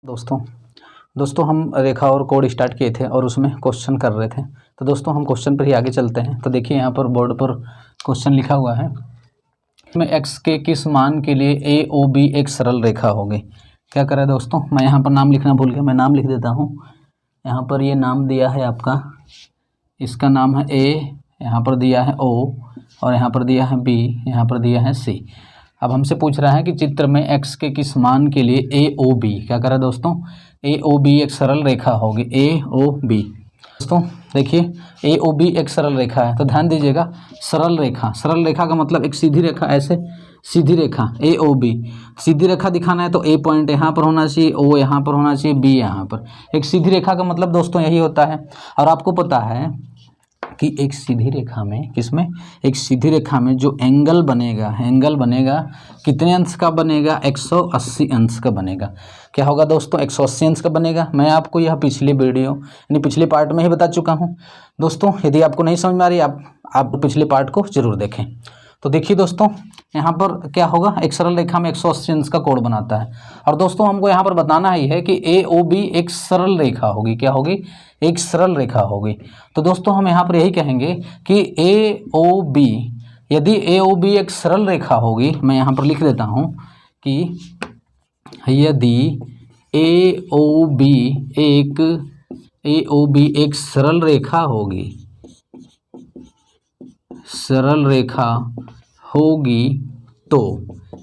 दोस्तों दोस्तों हम रेखा और कोड स्टार्ट किए थे और उसमें क्वेश्चन कर रहे थे। तो दोस्तों हम क्वेश्चन पर ही आगे चलते हैं। तो देखिए यहाँ पर बोर्ड पर क्वेश्चन लिखा हुआ है, इसमें x के किस मान के लिए ए ओ बी एक सरल रेखा होगी। क्या करें दोस्तों, मैं यहाँ पर नाम लिखना भूल गया, मैं नाम लिख देता हूँ। यहाँ पर ये नाम दिया है आपका, इसका नाम है ए, यहाँ पर दिया है ओ और यहाँ पर दिया है बी, यहाँ पर दिया है सी। अब हमसे पूछ रहा है कि चित्र में x के किस मान के लिए ए ओ बी, क्या करें दोस्तों, ए ओ बी एक सरल रेखा होगी। ए ओ बी दोस्तों देखिए ए ओ बी एक सरल रेखा है, तो ध्यान दीजिएगा सरल रेखा, सरल रेखा का मतलब एक सीधी रेखा, ऐसे सीधी रेखा ए ओ बी। सीधी रेखा दिखाना है तो ए पॉइंट यहाँ पर होना चाहिए, ओ यहाँ पर होना चाहिए, बी यहाँ पर। एक सीधी रेखा का मतलब दोस्तों यही होता है। और आपको पता है कि एक सीधी रेखा में, किसमें, एक सीधी रेखा में जो एंगल बनेगा, एंगल बनेगा कितने अंश का बनेगा, 180 अंश का बनेगा। क्या होगा दोस्तों, 180 अंश का बनेगा। मैं आपको यह पिछली वीडियो यानी पिछले पार्ट में ही बता चुका हूँ दोस्तों। यदि आपको नहीं समझ में आ रही, आप पिछले पार्ट को जरूर देखें। तो देखिए दोस्तों यहाँ पर क्या होगा, एक सरल रेखा में 180 अंश का कोण बनाता है। और दोस्तों हमको यहाँ पर बताना ही है कि ए ओ बी एक सरल रेखा होगी। क्या होगी, एक सरल रेखा होगी। तो दोस्तों हम यहाँ पर यही कहेंगे कि ए ओ बी, यदि ए ओ बी एक सरल रेखा होगी, मैं यहाँ पर लिख देता हूँ कि यदि ए ओ बी एक सरल रेखा होगी, सरल रेखा होगी, तो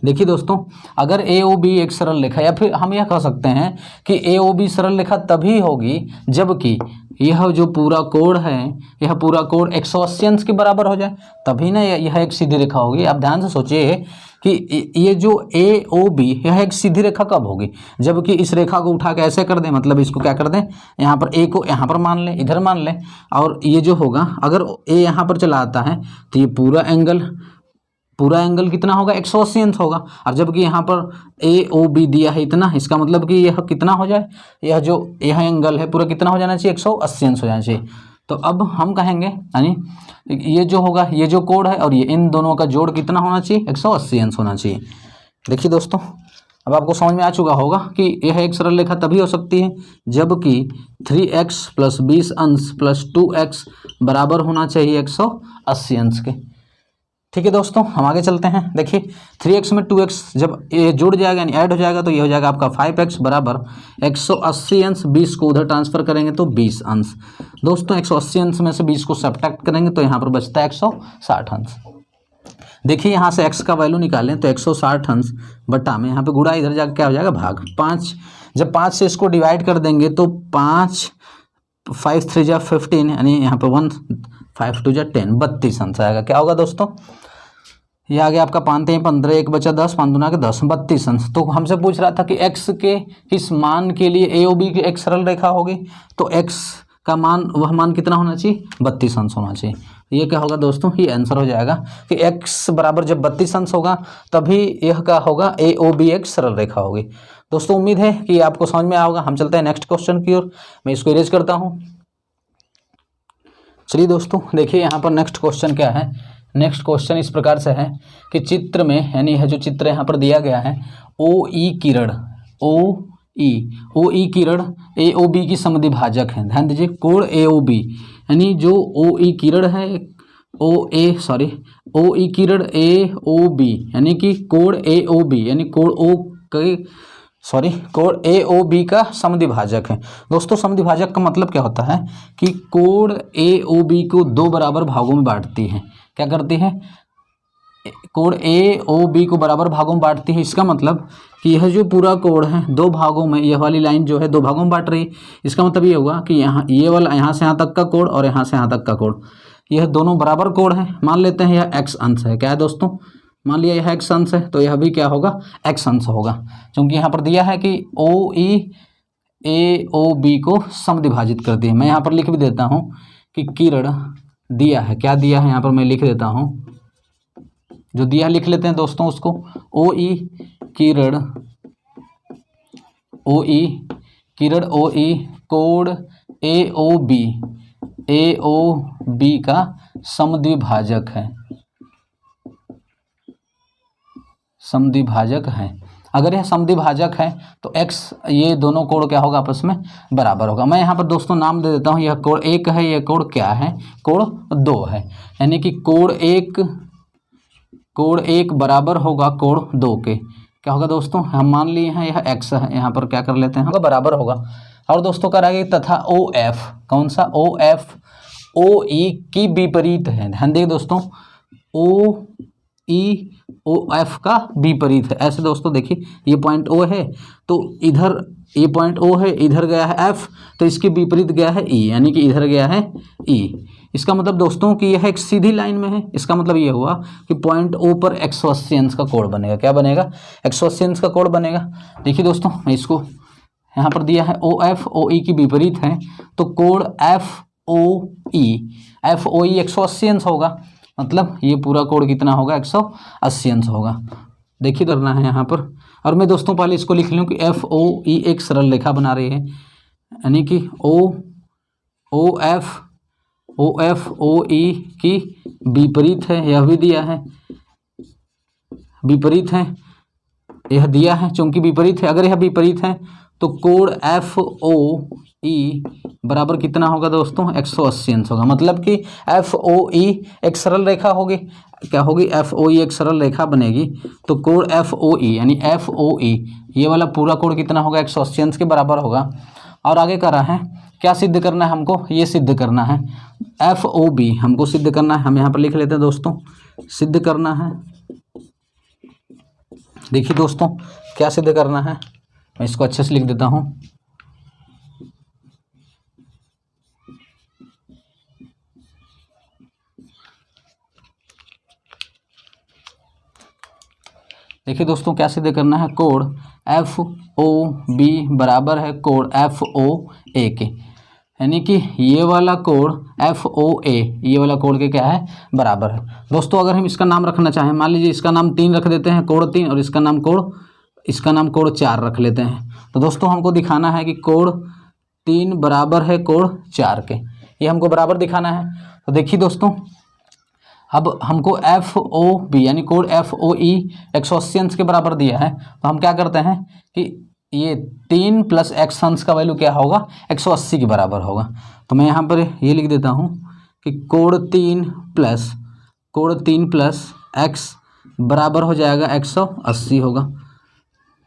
देखिए दोस्तों अगर ए ओ बी एक सरल रेखा, या फिर हम यह कह सकते हैं कि ए ओ बी सरल रेखा तभी होगी जबकि यह जो पूरा कोण है, यह पूरा कोण 180 अंश के बराबर हो जाए, तभी ना यह एक सीधी रेखा होगी। आप ध्यान से सोचिए कि ये जो ए ओ बी, यह एक सीधी रेखा कब होगी, जबकि इस रेखा को उठा के ऐसे कर दें, मतलब इसको क्या कर दें, यहाँ पर ए को यहाँ पर मान लें, इधर मान लें, और ये जो होगा अगर ए यहाँ पर चला आता है तो ये पूरा एंगल कितना होगा, 180 अंश होगा। और जबकि यहाँ पर ए ओ बी दिया है इतना, इसका मतलब कि यह कितना हो जाए, यह एंगल है पूरा कितना हो जाना चाहिए, 180 अंश हो जाना चाहिए। तो अब हम कहेंगे यानी ये जो होगा, ये जो कोण है और ये, इन दोनों का जोड़ कितना होना चाहिए, 180 अंश होना चाहिए। देखिए दोस्तों अब आपको समझ में आ चुका होगा कि यह एक सरल रेखा तभी हो सकती है जबकि 3x + 20 अंश + 2x बराबर होना चाहिए 180 अंश के। ठीक है दोस्तों हम आगे चलते हैं। देखिए 3x में 2x जब ये जुड़ जाएगा यानी ऐड हो जाएगा तो ये हो जाएगा आपका 5x बराबर 180 अंश, 20 को उधर ट्रांसफर करेंगे तो 20 अंश। दोस्तों 180 अंश में से 20 को सब्ट्रैक्ट करेंगे तो यहाँ पर बचता है 160 अंश। देखिए यहाँ से x का वैल्यू निकालें तो 160 अंश बटा में यहाँ पे गुणा, इधर जाकर क्या हो जाएगा, भाग 5। जब 5 से इसको डिवाइड कर देंगे तो 5 5 3 जा 15 यानी यहाँ पे 1 5 2 जा 10, 32 अंश आएगा। क्या होगा दोस्तों, ये आ गया आपका 5 3 15, 1 बचा 10, 5 दूना के 10, 32 अंश। तो हमसे पूछ रहा था कि x के किस मान के लिए ए ओ बी की एक सरल रेखा होगी, तो x का मान, वह मान कितना होना चाहिए, 32 अंश होना चाहिए। ये क्या होगा दोस्तों, ये आंसर हो जाएगा कि x बराबर जब 32 अंश होगा तभी यह क्या होगा, ए ओ बी एक सरल रेखा होगी। दोस्तों उम्मीद है कि आपको समझ में आया होगा। हम चलते हैं नेक्स्ट क्वेश्चन की ओर, मैं इसको इरेज करता हूँ। चलिए दोस्तों देखिए यहाँ पर नेक्स्ट क्वेश्चन क्या है। नेक्स्ट क्वेश्चन इस प्रकार से है कि चित्र में, यानी यह जो चित्र यहाँ पर दिया गया है, ओ ई किरण ए ओ बी की समद्विभाजक है। ध्यान दीजिए कोण ए ओ बी, यानी जो ओ ई किरण है, ओ ई किरण ए ओ बी, यानी कि कोण ए ओ बी, यानी कोण ए ओ बी का समद्विभाजक है। दोस्तों समद्विभाजक का मतलब क्या होता है कि कोण ए ओ बी को दो बराबर भागों में बांटती है। क्या करती है, कोण ए ओ बी को बराबर भागों में बांटती है। इसका मतलब कि यह जो पूरा कोण है दो भागों में, यह वाली लाइन जो है दो भागों में बांट रही है। इसका मतलब ये होगा कि यहाँ ये वाला, यहाँ से यहाँ तक का कोण और यहाँ से यहाँ तक का कोण, यह दोनों बराबर कोण है। मान लेते हैं यह x अंश है। क्या है दोस्तों, मान लिया यह x अंश है तो यह भी क्या होगा, x अंश होगा, क्योंकि यहाँ पर दिया है कि ओ ई ए ओ बी को समद्विभाजित करती है। मैं यहाँ पर लिख भी देता हूँ कि किरण दिया है, क्या दिया है यहाँ पर मैं लिख देता हूँ, जो दिया लिख लेते हैं दोस्तों उसको, ओ ई किरण ओ ई कोण ए ओ बी का समद्विभाजक है, अगर यह समद्विभाजक है तो x ये दोनों कोण क्या होगा आपस में बराबर होगा। मैं यहाँ पर दोस्तों नाम दे देता हूँ, यह कोण 1 है, यह कोण क्या है, कोण 2 है, यानी कि कोण 1 बराबर होगा कोण 2 के। क्या होगा दोस्तों, हम मान लिए हैं यह x है, यहाँ पर क्या कर लेते हैं, होगा बराबर होगा। और दोस्तों कराएंगे तथा OF, कौन सा OF OE की विपरीत है। ध्यान देखिए दोस्तों, OE OF का विपरीत है। ऐसे दोस्तों देखिए ये पॉइंट O है तो इधर ये पॉइंट O है, इधर गया है F, तो इसके विपरीत गया है E, यानी कि इधर गया है E। इसका मतलब दोस्तों कि यह एक सीधी लाइन में है। इसका मतलब ये हुआ कि पॉइंट O पर 180 अंश का कोण बनेगा। क्या बनेगा, 180 अंश का कोण बनेगा। देखिए दोस्तों मैं इसको यहाँ पर दिया है OF OE की विपरीत है, तो कोण FOE 180 अंश होगा, मतलब ये पूरा कोण कितना होगा, 180 अंश होगा। देखिए करना है यहाँ पर, और मैं दोस्तों पहले इसको लिख लूँ कि FOE एक सरल रेखा बना रही है, यानी कि OF OE की विपरीत है, यह भी दिया है विपरीत है, यह दिया है चूंकि विपरीत है। अगर यह विपरीत है तो कोण FOE बराबर कितना होगा दोस्तों, 180 अंश होगा। मतलब कि FOE एक सरल रेखा होगी, क्या होगी, FOE एक सरल रेखा बनेगी, तो कोण FOE यानी FOE ये वाला पूरा कोण कितना होगा, 180 अंश के बराबर होगा। और आगे करा है, क्या सिद्ध करना है हमको, ये सिद्ध करना है FOB हमको सिद्ध करना है। हम यहाँ पर लिख लेते हैं दोस्तों, सिद्ध करना है। देखिए दोस्तों क्या सिद्ध करना है, मैं इसको अच्छे से लिख देता हूँ। देखिए दोस्तों क्या सिद्ध करना है, कोण FOB बराबर है कोण FOA के, यानी कि ये वाला कोण FOA ये वाला कोण के क्या है, बराबर है। दोस्तों अगर हम इसका नाम रखना चाहें, मान लीजिए इसका नाम 3 रख देते हैं, कोण 3, और इसका नाम कोण 4 रख लेते हैं। तो दोस्तों हमको दिखाना है कि कोण 3 बराबर है कोण 4 के, ये हमको बराबर दिखाना है। तो देखिए दोस्तों अब हमको FOB यानी कोण FOE 180 अंश के बराबर दिया है, तो हम क्या करते हैं कि ये 3 + x अंश का वैल्यू क्या होगा, 180 के बराबर होगा। तो मैं यहाँ पर ये लिख देता हूँ कि कोण 3 + x बराबर हो जाएगा 180 होगा।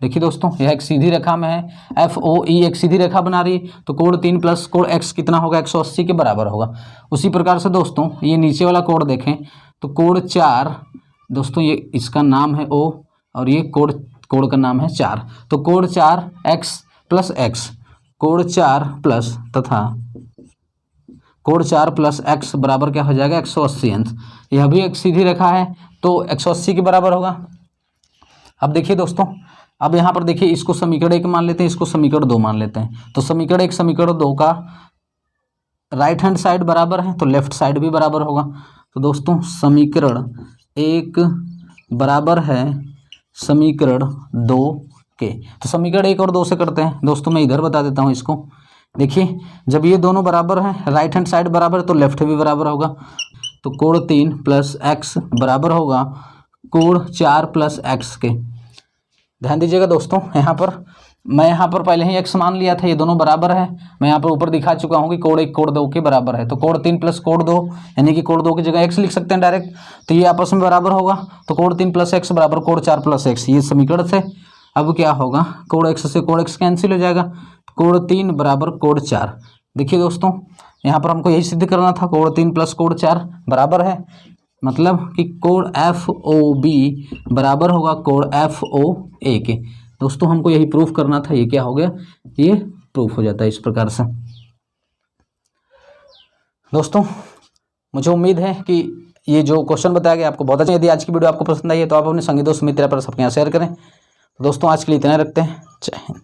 देखिए दोस्तों यह एक सीधी रेखा में है, FOE एक सीधी रेखा बना रही है, तो कोण 3 + कोण x कितना होगा, 180 के बराबर होगा। उसी प्रकार से दोस्तों ये नीचे वाला कोण देखें तो कोण 4, दोस्तों ये इसका नाम है O और ये कोण का नाम है 4, तो कोण 4 x + x, कोण 4 प्लस तथा कोण 4 + x बराबर क्या हो जाएगा, 180 अंश। यह भी एक सीधी रेखा है तो 180 के बराबर होगा। अब देखिए दोस्तों, अब यहाँ पर देखिए इसको समीकरण 1 मान लेते हैं, इसको समीकरण 2 मान लेते हैं। तो समीकरण 1 समीकरण 2 का राइट हैंड साइड बराबर है तो लेफ्ट साइड भी बराबर होगा। तो दोस्तों समीकरण 1 बराबर है समीकरण 2 के। तो समीकरण 1 और 2 से करते हैं दोस्तों, मैं इधर बता देता हूँ इसको। देखिए जब ये दोनों बराबर हैं, राइट हैंड साइड बराबर है तो लेफ्ट भी बराबर होगा। तो कोण 3 + x बराबर होगा कोण 4 + x के। ध्यान दीजिएगा दोस्तों, मैं यहाँ पर पहले ही x मान लिया था, ये दोनों बराबर है। मैं यहाँ पर ऊपर दिखा चुका हूँ कि कोण 1 कोण 2 के बराबर है, तो कोण 3 + कोण 2 यानी कि कोण 2 की जगह x लिख सकते हैं डायरेक्ट, तो ये आपस में बराबर होगा। तो कोण 3 + x बराबर कोण 4 + x, ये समीकरण से अब क्या होगा, कोण x से कोण x कैंसिल हो जाएगा, कोण 3 बराबर कोण 4। देखिए दोस्तों यहाँ पर हमको यही सिद्ध करना था, कोण 3 + कोण 4 बराबर है, मतलब कि कोण FOB बराबर होगा कोण FOA के। दोस्तों हमको यही प्रूफ करना था, ये क्या हो गया, ये प्रूफ हो जाता है इस प्रकार से। दोस्तों मुझे उम्मीद है कि ये जो क्वेश्चन बताया गया आपको बहुत अच्छा। यदि आज की वीडियो आपको पसंद आई है तो आप अपने संगी दोस्त मित्र पर सबके यहाँ शेयर करें। तो दोस्तों आज के लिए इतना रखते हैं, जय हिंद।